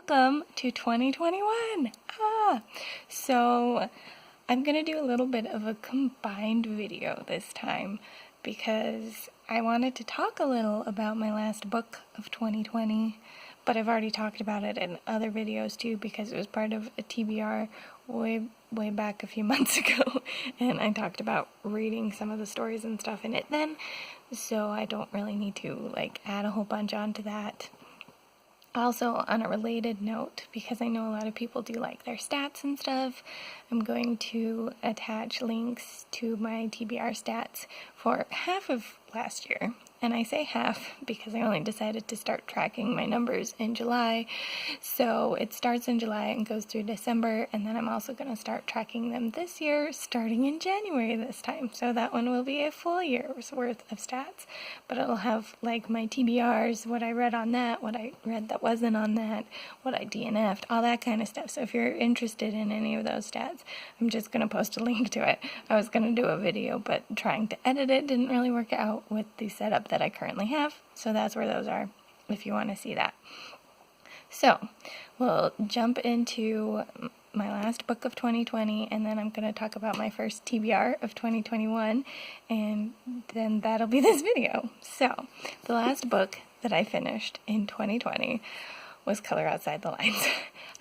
welcome to 2021. So I'm going to do a little bit of a combined video this time because I wanted to talk a little about my last book of 2020, but I've already talked about it in other videos too because it was part of a TBR way back a few months ago, and I talked about reading some of the stories and stuff in it then, so I don't really need to add a whole bunch onto that. Also, on a related note, because I know a lot of people do like their stats and stuff, I'm going to attach links to my TBR stats for half of last year. And I say half because I only decided to start tracking my numbers in July. So it starts in July and goes through December, and then I'm also going to start tracking them this year, starting in January this time. So that one will be a full year's worth of stats. But it'll have my TBRs, what I read on that, what I read that wasn't on that, what I DNF'd, all that kind of stuff. So if you're interested in any of those stats, I'm just going to post a link to it. I was going to do a video, but trying to edit it didn't really work out with the setup that I currently have, so that's where those are if you want to see that. So we'll jump into my last book of 2020, and then I'm going to talk about my first TBR of 2021, and then that'll be this video. So the last book that I finished in 2020 was Color Outside the Lines.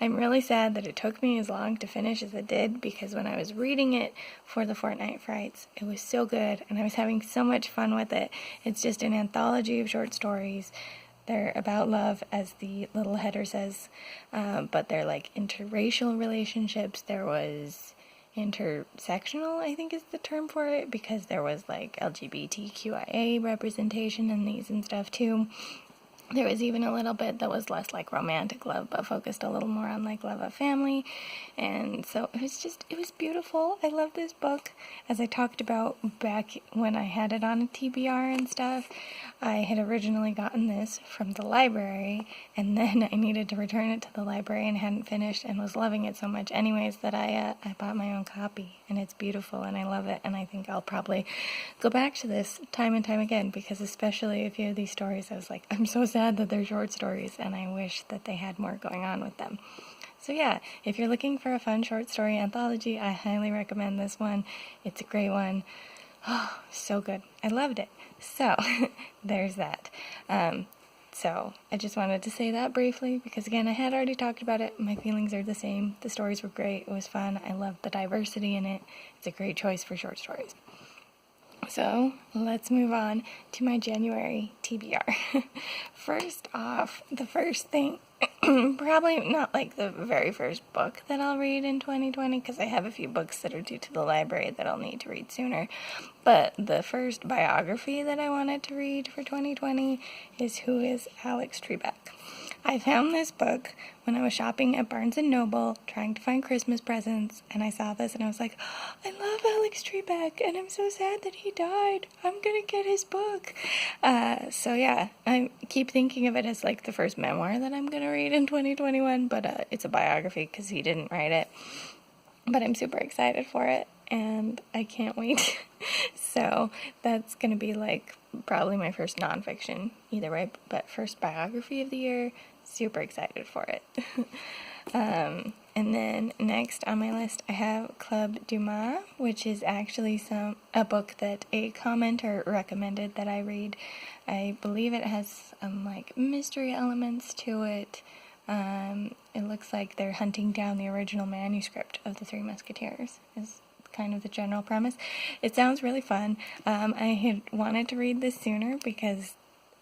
I'm really sad that it took me as long to finish as it did, because when I was reading it for the Fortnite Frights, it was so good, and I was having so much fun with it. It's just an anthology of short stories. They're about love, as the little header says, but they're interracial relationships. There was intersectional, I think is the term for it, because there was LGBTQIA representation in these and stuff too. There was even a little bit that was less romantic love, but focused a little more on love of family. And so it was beautiful. I love this book. As I talked about back when I had it on a TBR and stuff, I had originally gotten this from the library, and then I needed to return it to the library and hadn't finished and was loving it so much anyways that I bought my own copy, and it's beautiful and I love it, and I think I'll probably go back to this time and time again, because especially a few of these stories I was I'm so sad that they're short stories and I wish that they had more going on with them. So yeah, if you're looking for a fun short story anthology, I highly recommend this one. It's a great one. Oh, so good. I loved it. So, there's that. So, I just wanted to say that briefly, because again, I had already talked about it. My feelings are the same. The stories were great. It was fun. I loved the diversity in it. It's a great choice for short stories. So, let's move on to my January TBR. First off, the first thing, probably not the very first book that I'll read in 2020, because I have a few books that are due to the library that I'll need to read sooner, but the first biography that I wanted to read for 2020 is Who is Alex Trebek? I found this book when I was shopping at Barnes & Noble trying to find Christmas presents, and I saw this and I was like, I love Alex Trebek and I'm so sad that he died. I'm gonna get his book. So yeah, I keep thinking of it as the first memoir that I'm gonna read in 2021, but it's a biography because he didn't write it. But I'm super excited for it, and I can't wait. So that's gonna be probably my first nonfiction either way, but first biography of the year. Super excited for it. And then next on my list I have Club Dumas, which is actually a book that a commenter recommended that I read. I believe it has some mystery elements to it. It looks like they're hunting down the original manuscript of the Three Musketeers, is kind of the general premise. It sounds really fun. I had wanted to read this sooner because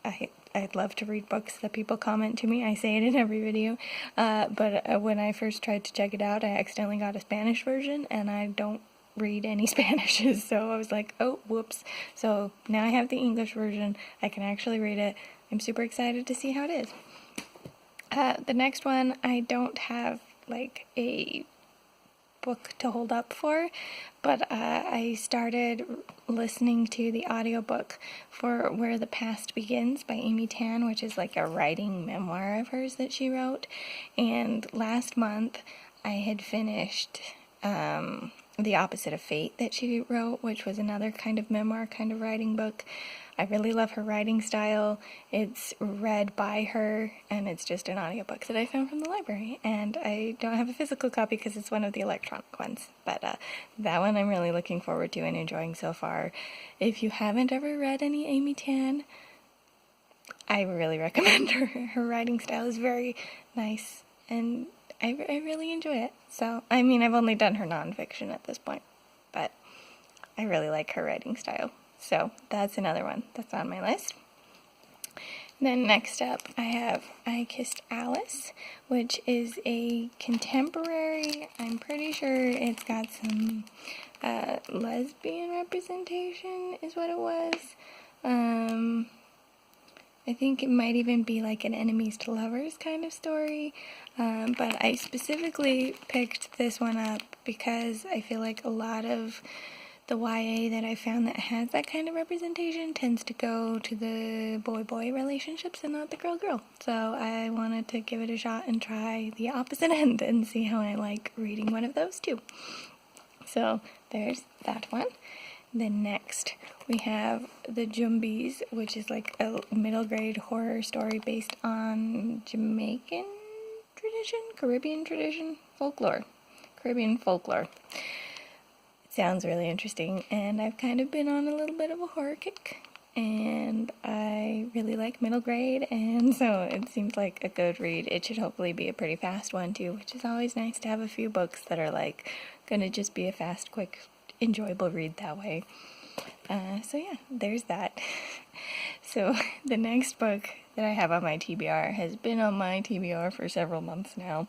I'd love to read books that people comment to me. I say it in every video, but when I first tried to check it out, I accidentally got a Spanish version, and I don't read any Spanishes, so I was oh, whoops. So now I have the English version. I can actually read it. I'm super excited to see how it is. The next one, I don't have a book to hold up for, but I started listening to the audiobook for Where the Past Begins by Amy Tan, which is a writing memoir of hers that she wrote, and last month I had finished The Opposite of Fate that she wrote, which was another kind of memoir, kind of writing book. I really love her writing style. It's read by her, and it's just an audiobook that I found from the library. And I don't have a physical copy because it's one of the electronic ones. But that one I'm really looking forward to and enjoying so far. If you haven't ever read any Amy Tan, I really recommend her. Her writing style is very nice, and I really enjoy it. So, I mean, I've only done her nonfiction at this point, but I really like her writing style. So, that's another one that's on my list. Then next up, I have I Kissed Alice, which is a contemporary. I'm pretty sure it's got some lesbian representation, is what it was. I think it might even be like an enemies to lovers kind of story. But I specifically picked this one up because I feel like a lot of the YA that I found that has that kind of representation tends to go to the boy-boy relationships and not the girl-girl. So I wanted to give it a shot and try the opposite end and see how I like reading one of those too. So there's that one. Then next we have The Jumbies, which is like a middle grade horror story based on Jamaican tradition, Caribbean folklore. Sounds really interesting, and I've kind of been on a little bit of a horror kick, and I really like middle grade, and so it seems like a good read. It should hopefully be a pretty fast one too, which is always nice to have a few books that are like gonna just be a fast, quick, enjoyable read that way. So yeah, there's that. So the next book that I have on my TBR has been on my TBR for several months now,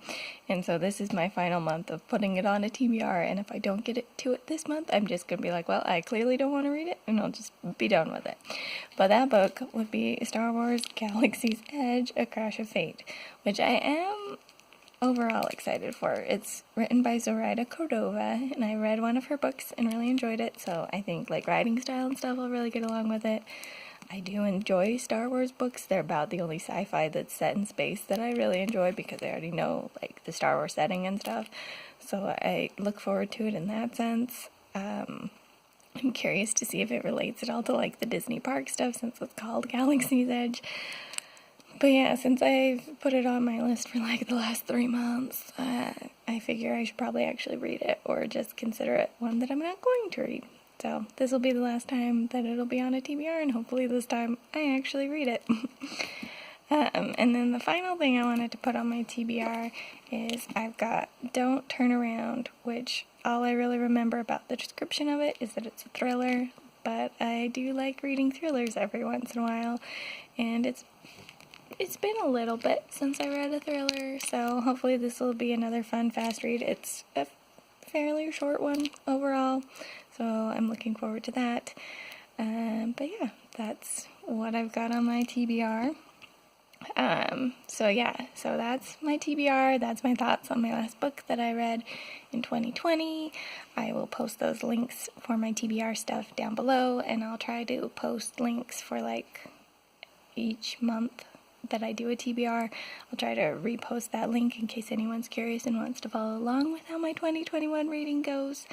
and so this is my final month of putting it on a TBR, and if I don't get to it this month, I'm just going to be like, well, I clearly don't want to read it, and I'll just be done with it. But that book would be Star Wars Galaxy's Edge, A Crash of Fate, which I am overall excited for. It's written by Zoraida Cordova, and I read one of her books and really enjoyed it, so I think like writing style and stuff will really get along with it. I do enjoy Star Wars books. They're about the only sci-fi that's set in space that I really enjoy because I already know like the Star Wars setting and stuff, so I look forward to it in that sense. I'm curious to see if it relates at all to like the Disney park stuff since it's called Galaxy's Edge. But yeah, since I've put it on my list for like the last 3 months, I figure I should probably actually read it or just consider it one that I'm not going to read. So this will be the last time that it'll be on a TBR, and hopefully this time I actually read it. And then the final thing I wanted to put on my TBR is I've got Don't Turn Around, which all I really remember about the description of it is that it's a thriller, but I do like reading thrillers every once in a while, and it's been a little bit since I read a thriller, so hopefully this will be another fun, fast read. It's a fairly short one overall, so I'm looking forward to that. But yeah, that's what I've got on my TBR. So that's my TBR. That's my thoughts on my last book that I read in 2020. I will post those links for my TBR stuff down below, and I'll try to post links for like each month that I do a TBR. I'll try to repost that link in case anyone's curious and wants to follow along with how my 2021 reading goes.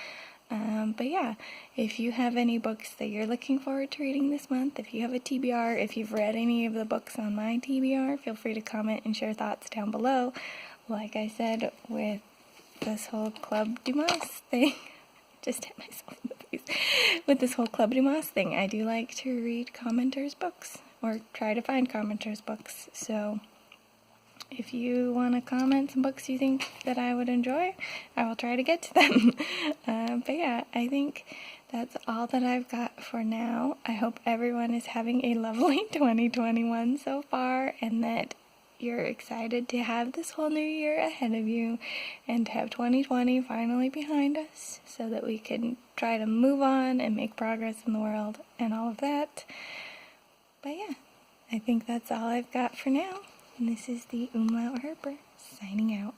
But yeah, if you have any books that you're looking forward to reading this month, if you have a TBR, if you've read any of the books on my TBR, feel free to comment and share thoughts down below. Like I said, with this whole Club Dumas thing, just hit myself in the face. With this whole Club Dumas thing, I do like to read commenters' books, or try to find commenters' books, so if you want to comment some books you think that I would enjoy, I will try to get to them. But yeah, I think that's all that I've got for now. I hope everyone is having a lovely 2021 so far, and that you're excited to have this whole new year ahead of you, and to have 2020 finally behind us, so that we can try to move on and make progress in the world and all of that. But yeah, I think that's all I've got for now. And this is the Umlaut Harper signing out.